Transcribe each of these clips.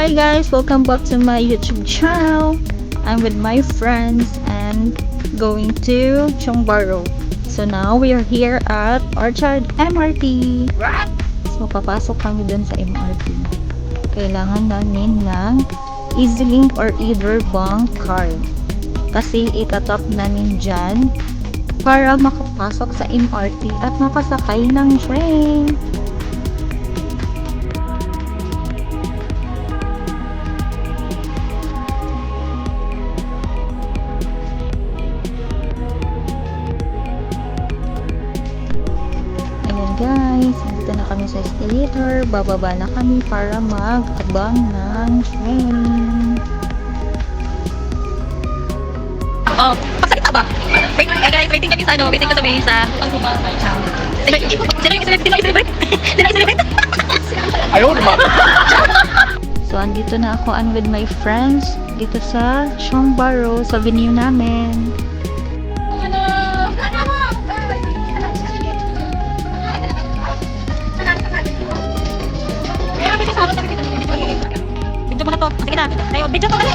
Hi guys, welcome back to my YouTube channel. I'm with my friends and going to Chongbaro. So now we are here at Orchard MRT. So papasok kami dun sa MRT. Kailangan namin ng EasyLink or either bank card. Kasi itatap namin dyan para makapasok sa MRT at makasakay ng train. Guys, dito na kami sa escalator, bababa na kami para mag-abang ng train. Oh, pasakit ba? Wait, guys, waiting kami sa waiting ka sa may sa sino yung celebrate? Ayaw naman. So, andito na ako with my friends dito sa Chongbaro, sa venue namin. Video mo na to. Sige na. Tayo, video to kasi.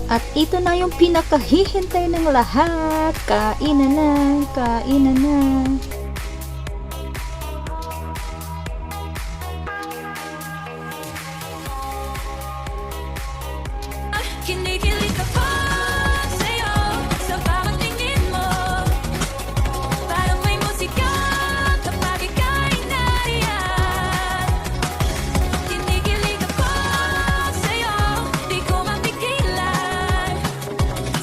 At ito na yung pinakahihintay ng lahat. Kainan na, kainan na. Kinikilig ka pa sa'yo sa bawat tingin mo. Parang may musika kapag ika'y nariyan. Kinikilig ka pa sa'yo, di ko mapigilan.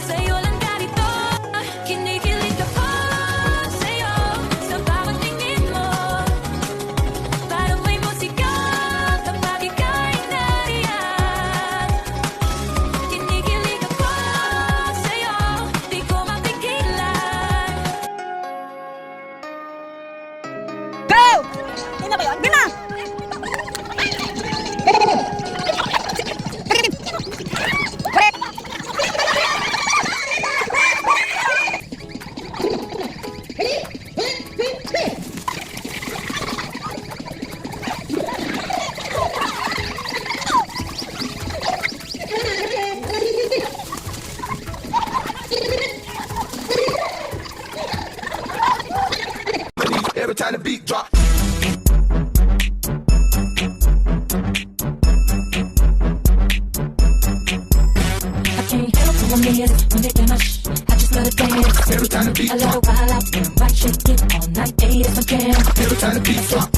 Sa'yo lang ganito. Kinikilig ka pa sa'yo sa bawat tingin mo. Parang may musika kapag ika'y nariyan. Kinikilig ako sa'yo, di ko mapigilan. Go! Yun na ba yun? Yun na! Every time the beat drop. I can't help who I'm is when they dance. I just let it dance. Every time the beat I let drop. it wild out and right shake it all night. If I can. Every time the beat drop.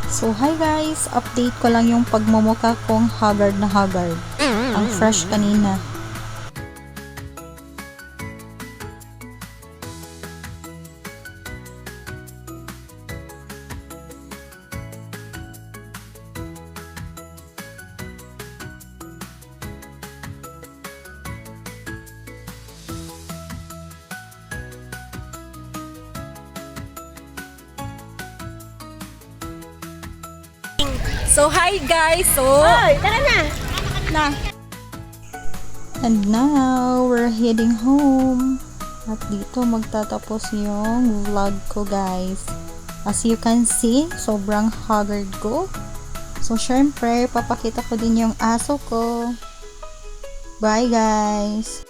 So, hi guys! Update ko lang yung pagmumukha kong haggard na haggard. Ang fresh kanina. So, hi guys! So, tara na! Na! And now, we're heading home. At dito magtatapos yung vlog ko guys. As you can see, sobrang haggard ko. So, syempre, papakita ko din yung aso ko. Bye guys!